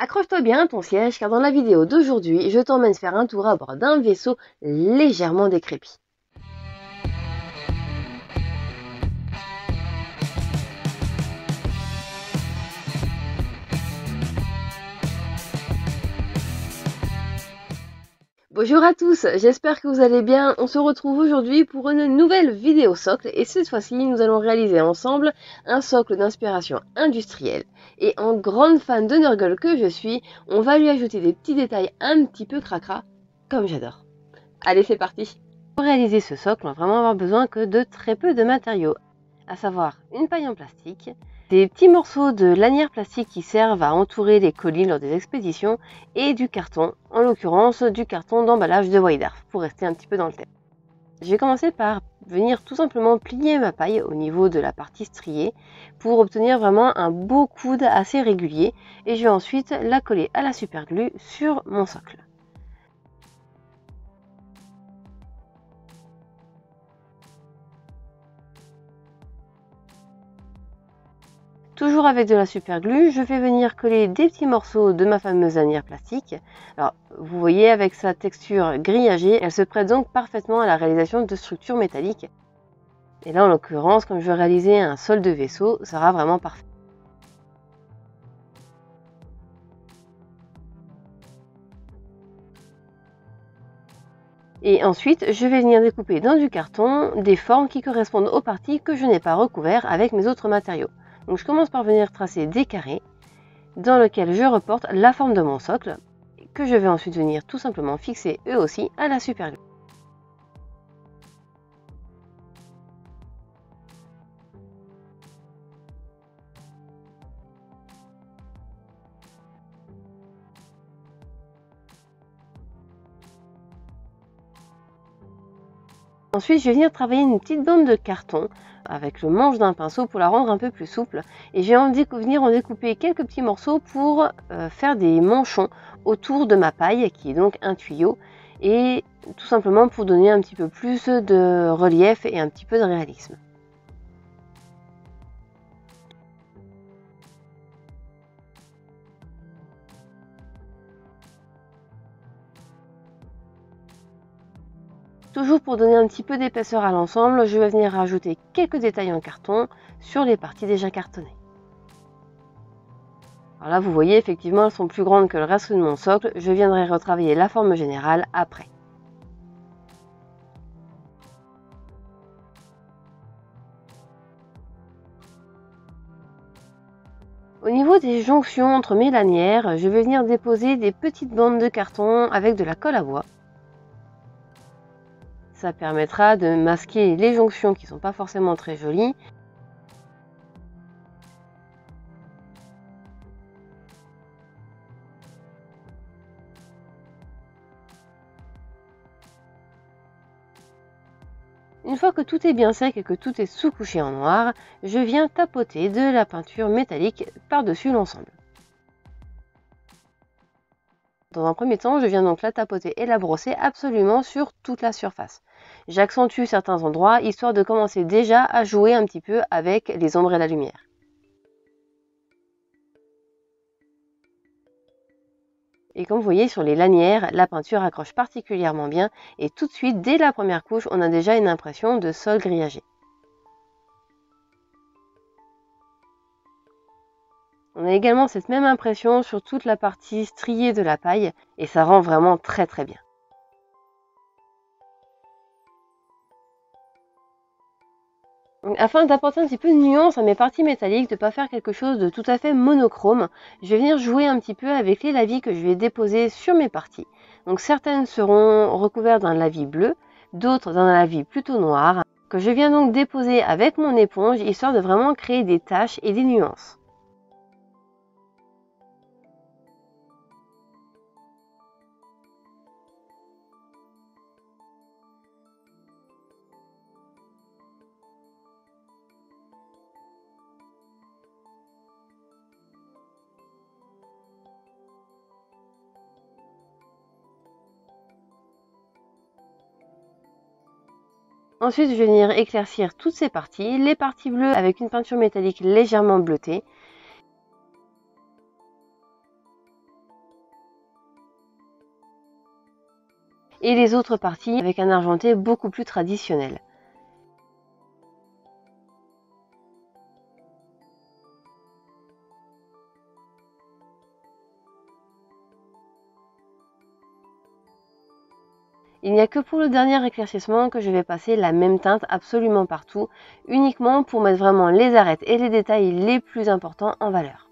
Accroche-toi bien à ton siège car dans la vidéo d'aujourd'hui, je t'emmène faire un tour à bord d'un vaisseau légèrement décrépit. Bonjour à tous, j'espère que vous allez bien. On se retrouve aujourd'hui pour une nouvelle vidéo socle et cette fois-ci, nous allons réaliser ensemble un socle d'inspiration industrielle. Et en grande fan de Nurgle que je suis, on va lui ajouter des petits détails un petit peu cracra, comme j'adore. Allez, c'est parti! Pour réaliser ce socle, on va vraiment avoir besoin que de très peu de matériaux, à savoir une paille en plastique, des petits morceaux de lanières plastiques qui servent à entourer les colis lors des expéditions et du carton, en l'occurrence du carton d'emballage de Weidarf, pour rester un petit peu dans le thème. Je vais commencer par venir tout simplement plier ma paille au niveau de la partie striée pour obtenir vraiment un beau coude assez régulier et je vais ensuite la coller à la superglue sur mon socle. Toujours avec de la superglue, je vais venir coller des petits morceaux de ma fameuse lanière plastique. Alors, vous voyez, avec sa texture grillagée, elle se prête donc parfaitement à la réalisation de structures métalliques. Et là, en l'occurrence, comme je veux réaliser un sol de vaisseau, ça sera vraiment parfait. Et ensuite, je vais venir découper dans du carton des formes qui correspondent aux parties que je n'ai pas recouvertes avec mes autres matériaux. Donc je commence par venir tracer des carrés dans lesquels je reporte la forme de mon socle, que je vais ensuite venir tout simplement fixer eux aussi à la superglue. Ensuite, je vais venir travailler une petite bande de carton avec le manche d'un pinceau pour la rendre un peu plus souple. Et je vais venir en découper quelques petits morceaux pour faire des manchons autour de ma paille, qui est donc un tuyau. Et tout simplement pour donner un petit peu plus de relief et un petit peu de réalisme. Toujours pour donner un petit peu d'épaisseur à l'ensemble, je vais venir rajouter quelques détails en carton sur les parties déjà cartonnées. Alors là, vous voyez, effectivement, elles sont plus grandes que le reste de mon socle. Je viendrai retravailler la forme générale après. Au niveau des jonctions entre mes lanières, je vais venir déposer des petites bandes de carton avec de la colle à bois. Ça permettra de masquer les jonctions qui ne sont pas forcément très jolies. Une fois que tout est bien sec et que tout est sous-couché en noir, je viens tapoter de la peinture métallique par-dessus l'ensemble. Dans un premier temps, je viens donc la tapoter et la brosser absolument sur toute la surface. J'accentue certains endroits, histoire de commencer déjà à jouer un petit peu avec les ombres et la lumière. Et comme vous voyez sur les lanières, la peinture accroche particulièrement bien et tout de suite, dès la première couche, on a déjà une impression de sol grillagé. On a également cette même impression sur toute la partie striée de la paille et ça rend vraiment très bien. Afin d'apporter un petit peu de nuance à mes parties métalliques, de ne pas faire quelque chose de tout à fait monochrome, je vais venir jouer un petit peu avec les lavis que je vais déposer sur mes parties. Donc certaines seront recouvertes d'un lavis bleu, d'autres d'un lavis plutôt noir, que je viens donc déposer avec mon éponge, histoire de vraiment créer des taches et des nuances. Ensuite, je vais venir éclaircir toutes ces parties, les parties bleues avec une peinture métallique légèrement bleutée. et les autres parties avec un argenté beaucoup plus traditionnel. Il n'y a que pour le dernier éclaircissement que je vais passer la même teinte absolument partout, uniquement pour mettre vraiment les arêtes et les détails les plus importants en valeur.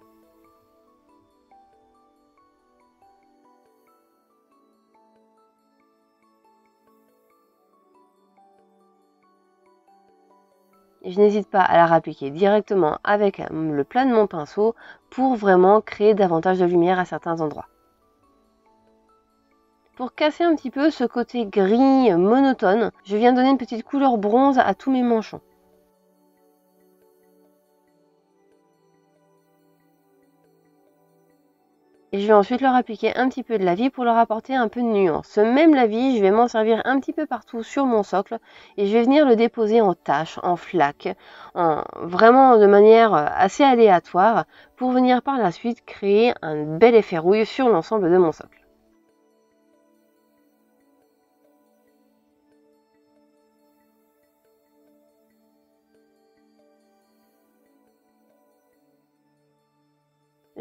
Et je n'hésite pas à la rappliquer directement avec le plat de mon pinceau pour vraiment créer davantage de lumière à certains endroits. Pour casser un petit peu ce côté gris monotone, je viens donner une petite couleur bronze à tous mes manchons. Et je vais ensuite leur appliquer un petit peu de lavis pour leur apporter un peu de nuance. Ce même lavis, je vais m'en servir un petit peu partout sur mon socle et je vais venir le déposer en taches, en flaques, vraiment de manière assez aléatoire pour venir par la suite créer un bel effet rouille sur l'ensemble de mon socle.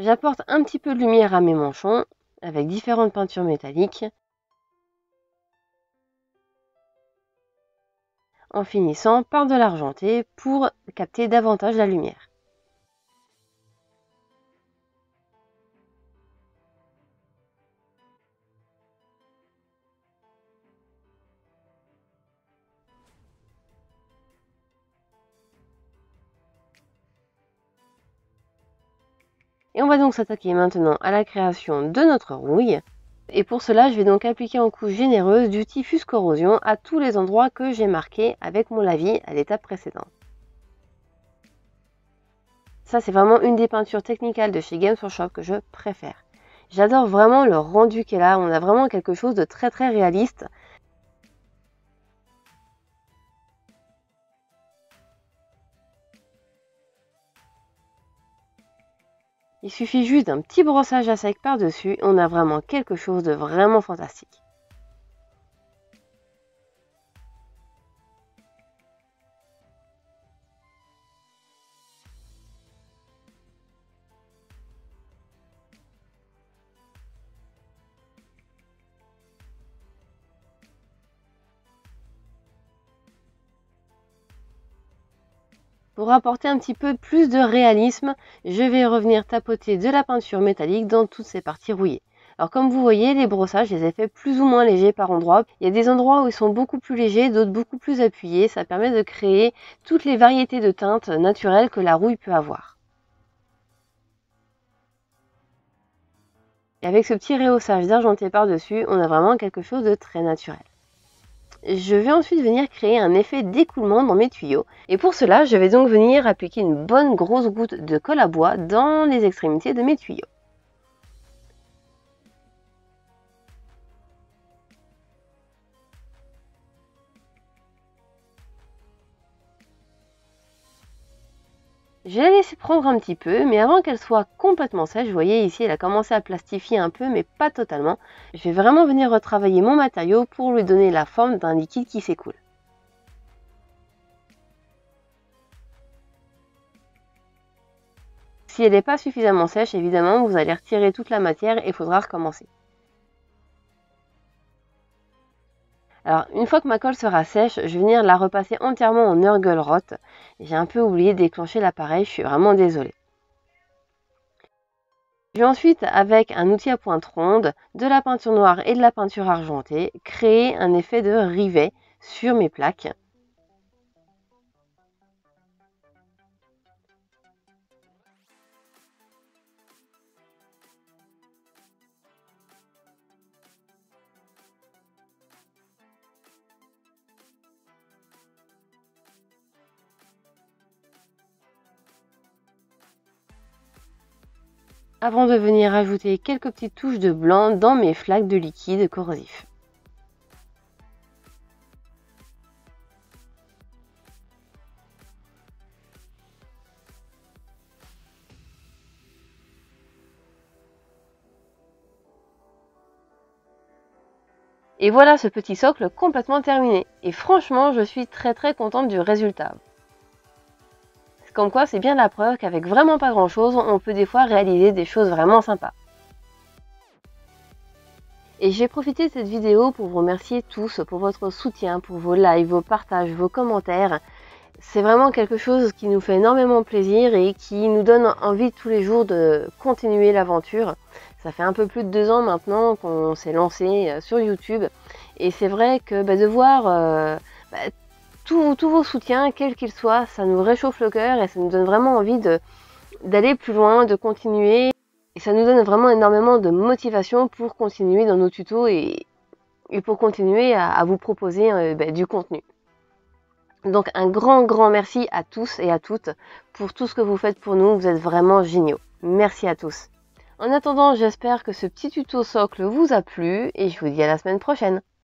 J'apporte un petit peu de lumière à mes manchons avec différentes peintures métalliques en finissant par de l'argenté pour capter davantage la lumière. Et on va donc s'attaquer maintenant à la création de notre rouille. Et pour cela, je vais donc appliquer en couche généreuse du Typhus Corrosion à tous les endroits que j'ai marqués avec mon lavis à l'étape précédente. Ça, c'est vraiment une des peintures technicales de chez Games Workshop que je préfère. J'adore vraiment le rendu qu'elle a, on a vraiment quelque chose de très très réaliste. Il suffit juste d'un petit brossage à sec par-dessus, on a vraiment quelque chose de vraiment fantastique. Pour apporter un petit peu plus de réalisme, je vais revenir tapoter de la peinture métallique dans toutes ces parties rouillées. Alors comme vous voyez, les brossages, je les ai fait plus ou moins légers par endroits. Il y a des endroits où ils sont beaucoup plus légers, d'autres beaucoup plus appuyés. Ça permet de créer toutes les variétés de teintes naturelles que la rouille peut avoir. Et avec ce petit rehaussage d'argenté par-dessus, on a vraiment quelque chose de très naturel. Je vais ensuite venir créer un effet d'écoulement dans mes tuyaux. Et pour cela, je vais donc venir appliquer une bonne grosse goutte de colle à bois dans les extrémités de mes tuyaux. Je vais la laisser prendre un petit peu, mais avant qu'elle soit complètement sèche, vous voyez ici, elle a commencé à plastifier un peu, mais pas totalement. Je vais vraiment venir retravailler mon matériau pour lui donner la forme d'un liquide qui s'écoule. Si elle n'est pas suffisamment sèche, évidemment, vous allez retirer toute la matière et il faudra recommencer. Alors, une fois que ma colle sera sèche, je vais venir la repasser entièrement en Urgelrot. J'ai un peu oublié de déclencher l'appareil, je suis vraiment désolée. Je vais ensuite, avec un outil à pointe ronde, de la peinture noire et de la peinture argentée, créer un effet de rivet sur mes plaques. Avant de venir ajouter quelques petites touches de blanc dans mes flaques de liquide corrosif. Et voilà ce petit socle complètement terminé. Et franchement, je suis très contente du résultat. Comme quoi, c'est bien la preuve qu'avec vraiment pas grand chose, on peut des fois réaliser des choses vraiment sympas. Et j'ai profité de cette vidéo pour vous remercier tous pour votre soutien, pour vos likes, vos partages, vos commentaires. C'est vraiment quelque chose qui nous fait énormément plaisir et qui nous donne envie tous les jours de continuer l'aventure. Ça fait un peu plus de 2 ans maintenant qu'on s'est lancé sur YouTube. Et c'est vrai que de voir tous vos soutiens, quels qu'ils soient, ça nous réchauffe le cœur et ça nous donne vraiment envie d'aller plus loin, de continuer. Et ça nous donne vraiment énormément de motivation pour continuer dans nos tutos et pour continuer à vous proposer du contenu. Donc un grand merci à tous et à toutes pour tout ce que vous faites pour nous, vous êtes vraiment géniaux. Merci à tous. En attendant, j'espère que ce petit tuto socle vous a plu et je vous dis à la semaine prochaine.